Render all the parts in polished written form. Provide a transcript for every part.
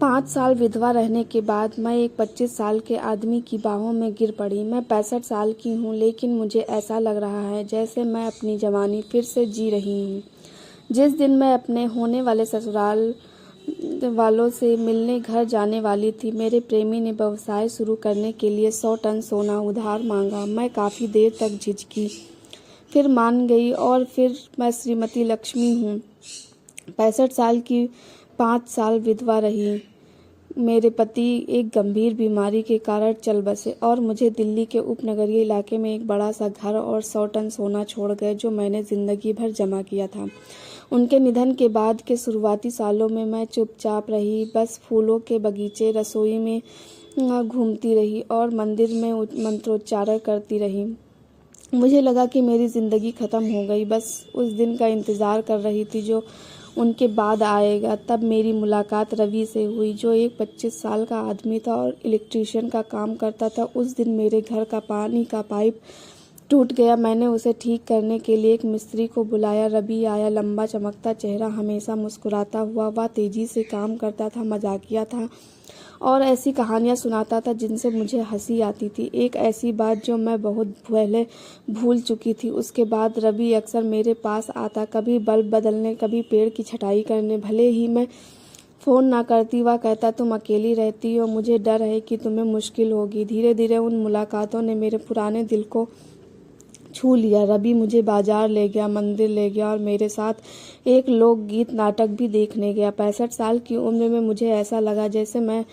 5 साल विधवा रहने के बाद मैं एक 25 साल के आदमी की बाहों में गिर पड़ी। मैं 65 साल की हूँ, लेकिन मुझे ऐसा लग रहा है जैसे मैं अपनी जवानी फिर से जी रही हूँ। जिस दिन मैं अपने होने वाले ससुराल वालों से मिलने घर जाने वाली थी, मेरे प्रेमी ने व्यवसाय शुरू करने के लिए 100 टन सोना उधार मांगा। मैं काफ़ी देर तक झिझकी, फिर मान गई। और फिर मैं श्रीमती लक्ष्मी हूँ, 65 साल की, 5 साल विधवा रही। मेरे पति एक गंभीर बीमारी के कारण चल बसे और मुझे दिल्ली के उपनगरीय इलाके में एक बड़ा सा घर और 100 टन सोना छोड़ गए, जो मैंने ज़िंदगी भर जमा किया था। उनके निधन के बाद के शुरुआती सालों में मैं चुपचाप रही, बस फूलों के बगीचे, रसोई में घूमती रही और मंदिर में मंत्रोच्चारण करती रही। मुझे लगा कि मेरी ज़िंदगी ख़त्म हो गई, बस उस दिन का इंतज़ार कर रही थी जो उनके बाद आएगा। तब मेरी मुलाकात रवि से हुई, जो एक 25 साल का आदमी था और इलेक्ट्रीशियन का काम करता था। उस दिन मेरे घर का पानी का पाइप टूट गया। मैंने उसे ठीक करने के लिए एक मिस्त्री को बुलाया। रवि आया, लंबा चमकता चेहरा, हमेशा मुस्कुराता हुआ। वह तेज़ी से काम करता था, मजाकिया था और ऐसी कहानियाँ सुनाता था जिनसे मुझे हंसी आती थी। एक ऐसी बात जो मैं बहुत पहले भूल चुकी थी। उसके बाद रवि अक्सर मेरे पास आता, कभी बल्ब बदलने, कभी पेड़ की छटाई करने। भले ही मैं फ़ोन ना करती, वह कहता, तुम अकेली रहती हो, मुझे डर है कि तुम्हें मुश्किल होगी। धीरे धीरे उन मुलाकातों ने मेरे पुराने दिल को छू लिया। रवि मुझे बाजार ले गया, मंदिर ले गया और मेरे साथ एक लोकगीत नाटक भी देखने गया। 65 साल की उम्र में मुझे ऐसा लगा जैसे मैं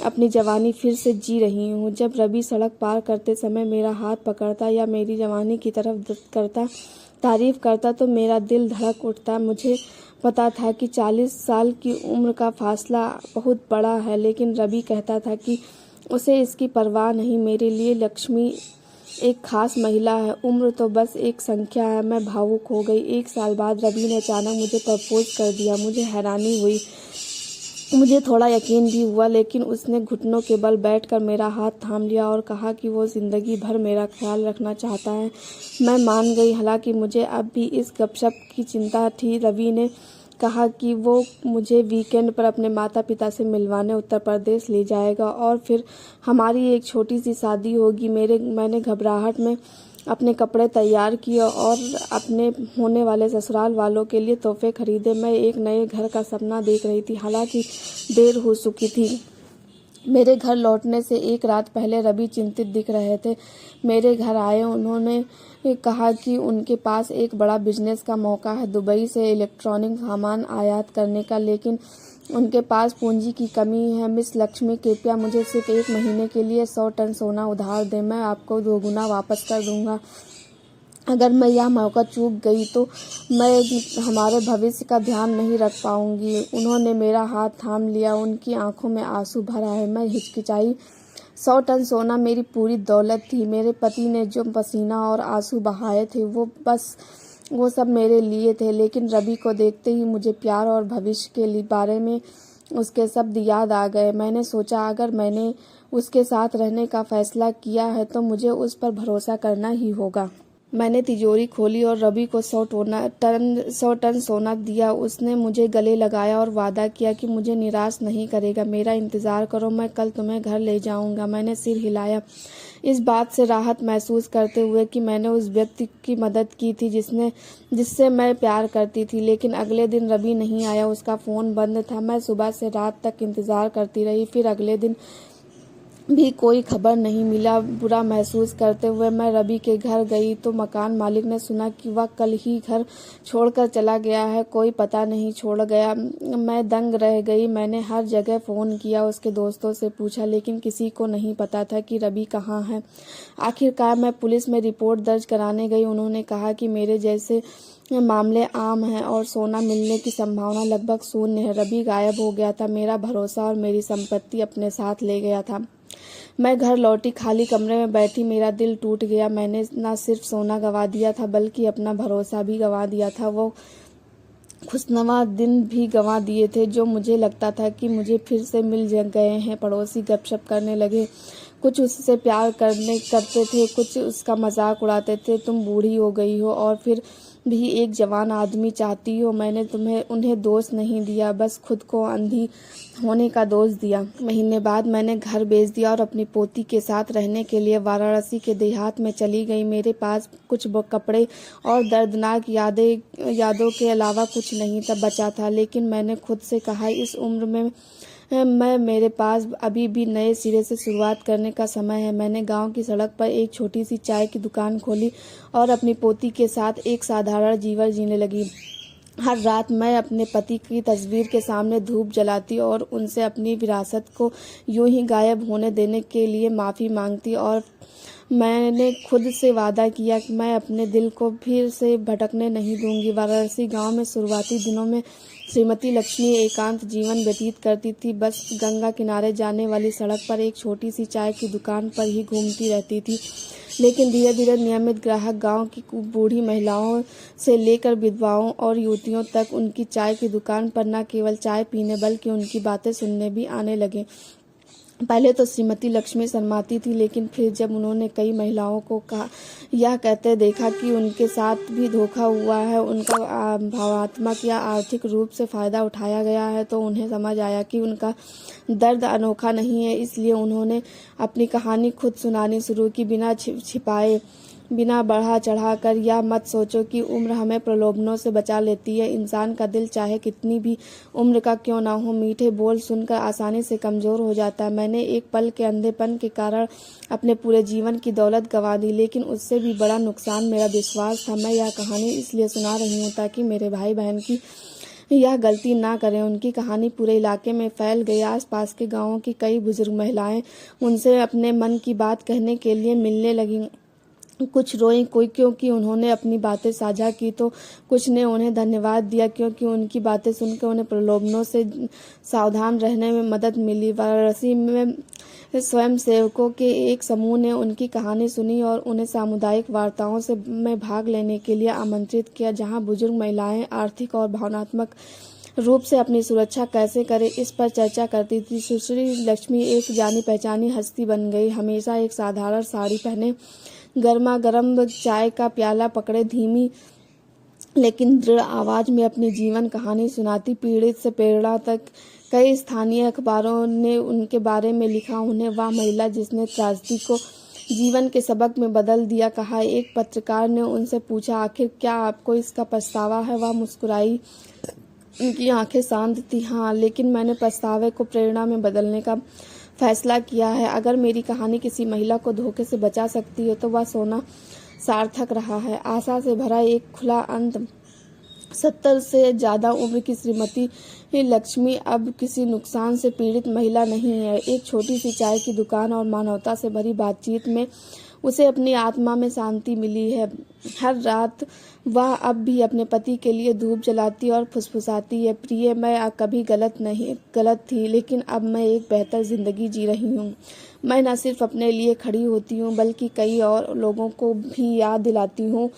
अपनी जवानी फिर से जी रही हूँ। जब रवि सड़क पार करते समय मेरा हाथ पकड़ता या मेरी जवानी की तरफ करता, तारीफ करता, तो मेरा दिल धड़क उठता। मुझे पता था कि 40 साल की उम्र का फासला बहुत बड़ा है, लेकिन रवि कहता था कि उसे इसकी परवाह नहीं। मेरे लिए लक्ष्मी एक खास महिला है, उम्र तो बस एक संख्या है। मैं भावुक हो गई। 1 साल बाद रवि ने अचानक मुझे प्रपोज कर दिया। मुझे हैरानी हुई, मुझे थोड़ा यकीन भी हुआ, लेकिन उसने घुटनों के बल बैठकर मेरा हाथ थाम लिया और कहा कि वो ज़िंदगी भर मेरा ख्याल रखना चाहता है। मैं मान गई, हालांकि मुझे अब भी इस गपशप की चिंता थी। रवि ने कहा कि वो मुझे वीकेंड पर अपने माता पिता से मिलवाने उत्तर प्रदेश ले जाएगा और फिर हमारी एक छोटी सी शादी होगी। मैंने घबराहट में अपने कपड़े तैयार किए और अपने होने वाले ससुराल वालों के लिए तोहफे खरीदे। मैं एक नए घर का सपना देख रही थी, हालांकि देर हो चुकी थी। मेरे घर लौटने से एक रात पहले रवि चिंतित दिख रहे थे। मेरे घर आए, उन्होंने कहा कि उनके पास एक बड़ा बिजनेस का मौका है, दुबई से इलेक्ट्रॉनिक सामान आयात करने का, लेकिन उनके पास पूंजी की कमी है। मिस लक्ष्मी, कृपया मुझे सिर्फ 1 महीने के लिए 100 टन सोना उधार दें, मैं आपको 2 गुना वापस कर दूंगा। अगर मैं यह मौका चूक गई तो मैं हमारे भविष्य का ध्यान नहीं रख पाऊंगी। उन्होंने मेरा हाथ थाम लिया, उनकी आंखों में आंसू भर आए। मैं हिचकिचाई। 100 टन सोना मेरी पूरी दौलत थी। मेरे पति ने जो पसीना और आंसू बहाए थे वो सब मेरे लिए थे, लेकिन रवि को देखते ही मुझे प्यार और भविष्य के बारे में उसके शब्द याद आ गए। मैंने सोचा, अगर मैंने उसके साथ रहने का फैसला किया है तो मुझे उस पर भरोसा करना ही होगा। मैंने तिजोरी खोली और रवि को 100 टन सोना दिया। उसने मुझे गले लगाया और वादा किया कि मुझे निराश नहीं करेगा। मेरा इंतज़ार करो, मैं कल तुम्हें घर ले जाऊंगा। मैंने सिर हिलाया, इस बात से राहत महसूस करते हुए कि मैंने उस व्यक्ति की मदद की थी जिससे मैं प्यार करती थी। लेकिन अगले दिन रवि नहीं आया, उसका फ़ोन बंद था। मैं सुबह से रात तक इंतज़ार करती रही, फिर अगले दिन भी कोई खबर नहीं मिला। बुरा महसूस करते हुए मैं रवि के घर गई तो मकान मालिक ने सुना कि वह कल ही घर छोड़कर चला गया है, कोई पता नहीं छोड़ गया। मैं दंग रह गई। मैंने हर जगह फ़ोन किया, उसके दोस्तों से पूछा, लेकिन किसी को नहीं पता था कि रवि कहाँ है। आखिरकार मैं पुलिस में रिपोर्ट दर्ज कराने गई। उन्होंने कहा कि मेरे जैसे मामले आम हैं और सोना मिलने की संभावना लगभग शून्य है। रवि गायब हो गया था, मेरा भरोसा और मेरी संपत्ति अपने साथ ले गया था। मैं घर लौटी, खाली कमरे में बैठी, मेरा दिल टूट गया। मैंने न सिर्फ सोना गंवा दिया था बल्कि अपना भरोसा भी गंवा दिया था। वो खुशनुमा दिन भी गंवा दिए थे जो मुझे लगता था कि मुझे फिर से मिल गए हैं। पड़ोसी गपशप करने लगे, कुछ उससे प्यार करते थे, कुछ उसका मजाक उड़ाते थे, तुम बूढ़ी हो गई हो। और फिर भी एक जवान आदमी चाहती हो। मैंने उन्हें दोष नहीं दिया, बस खुद को अंधी होने का दोष दिया। महीने बाद मैंने घर बेच दिया और अपनी पोती के साथ रहने के लिए वाराणसी के देहात में चली गई। मेरे पास कुछ कपड़े और दर्दनाक यादों के अलावा कुछ नहीं बचा था, लेकिन मैंने खुद से कहा, इस उम्र में मेरे पास अभी भी नए सिरे से शुरुआत करने का समय है। मैंने गांव की सड़क पर एक छोटी सी चाय की दुकान खोली और अपनी पोती के साथ एक साधारण जीवन जीने लगी। हर रात मैं अपने पति की तस्वीर के सामने धूप जलाती और उनसे अपनी विरासत को यूं ही गायब होने देने के लिए माफ़ी मांगती, और मैंने खुद से वादा किया कि मैं अपने दिल को फिर से भटकने नहीं दूंगी। वाराणसी गांव में शुरुआती दिनों में श्रीमती लक्ष्मी एकांत जीवन व्यतीत करती थी। बस गंगा किनारे जाने वाली सड़क पर एक छोटी सी चाय की दुकान पर ही घूमती रहती थी। लेकिन धीरे धीरे नियमित ग्राहक गांव की बूढ़ी महिलाओं से लेकर विधवाओं और युवतियों तक उनकी चाय की दुकान पर न केवल चाय पीने बल्कि उनकी बातें सुनने भी आने लगे। पहले तो श्रीमती लक्ष्मी शर्माती थी, लेकिन फिर जब उन्होंने कई महिलाओं को यह कहते देखा कि उनके साथ भी धोखा हुआ है, उनका भावनात्मक या आर्थिक रूप से फ़ायदा उठाया गया है, तो उन्हें समझ आया कि उनका दर्द अनोखा नहीं है। इसलिए उन्होंने अपनी कहानी खुद सुनानी शुरू की, बिना छिपाए, बिना बढ़ा चढ़ा कर। यह मत सोचो कि उम्र हमें प्रलोभनों से बचा लेती है। इंसान का दिल चाहे कितनी भी उम्र का क्यों ना हो, मीठे बोल सुनकर आसानी से कमज़ोर हो जाता है। मैंने एक पल के अंधेपन के कारण अपने पूरे जीवन की दौलत गंवा दी, लेकिन उससे भी बड़ा नुकसान मेरा विश्वास था। मैं यह कहानी इसलिए सुना रही हूँ ताकि मेरे भाई बहन की यह गलती ना करें। उनकी कहानी पूरे इलाके में फैल गई। आसपास के गाँवों की कई बुजुर्ग महिलाएं उनसे अपने मन की बात कहने के लिए मिलने लगीं। कुछ रोई, कोई क्योंकि उन्होंने अपनी बातें साझा की, तो कुछ ने उन्हें धन्यवाद दिया क्योंकि उनकी बातें सुनकर उन्हें प्रलोभनों से सावधान रहने में मदद मिली। वाराणसी में स्वयंसेवकों के एक समूह ने उनकी कहानी सुनी और उन्हें सामुदायिक वार्ताओं में भाग लेने के लिए आमंत्रित किया, जहां बुजुर्ग महिलाएं आर्थिक और भावनात्मक रूप से अपनी सुरक्षा कैसे करें, इस पर चर्चा करती थी। सुश्री लक्ष्मी एक जानी पहचानी हस्ती बन गई। हमेशा एक साधारण साड़ी पहने, गर्मा गर्म चाय का प्याला पकड़े, धीमी लेकिन दृढ़ आवाज में अपनी जीवन कहानी सुनाती। पीड़ित से प्रेरणा तक कई स्थानीय अखबारों ने उनके बारे में लिखा, उन्हें वह महिला जिसने त्रासदी को जीवन के सबक में बदल दिया कहा। एक पत्रकार ने उनसे पूछा, आखिर क्या आपको इसका पछतावा है? वह मुस्कुराई, उनकी आंखें शांत थी। हाँ, लेकिन मैंने पछतावे को प्रेरणा में बदलने का फैसला किया है। अगर मेरी कहानी किसी महिला को धोखे से बचा सकती है तो वह सोना सार्थक रहा है। आशा से भरा एक खुला अंत। 70 से ज़्यादा उम्र की श्रीमती लक्ष्मी अब किसी नुकसान से पीड़ित महिला नहीं है। एक छोटी सी चाय की दुकान और मानवता से भरी बातचीत में उसे अपनी आत्मा में शांति मिली है। हर रात वह अब भी अपने पति के लिए धूप जलाती और फुसफुसाती है, प्रिय, मैं कभी गलत थी, लेकिन अब मैं एक बेहतर जिंदगी जी रही हूँ। मैं न सिर्फ अपने लिए खड़ी होती हूँ बल्कि कई और लोगों को भी याद दिलाती हूँ।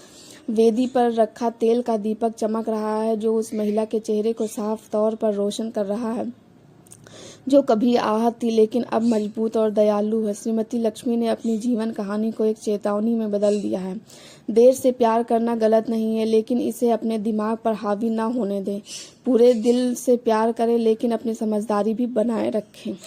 वेदी पर रखा तेल का दीपक चमक रहा है, जो उस महिला के चेहरे को साफ तौर पर रोशन कर रहा है जो कभी आहत थी लेकिन अब मजबूत और दयालु है। श्रीमती लक्ष्मी ने अपनी जीवन कहानी को एक चेतावनी में बदल दिया है। देर से प्यार करना गलत नहीं है, लेकिन इसे अपने दिमाग पर हावी ना होने दें। पूरे दिल से प्यार करें, लेकिन अपनी समझदारी भी बनाए रखें।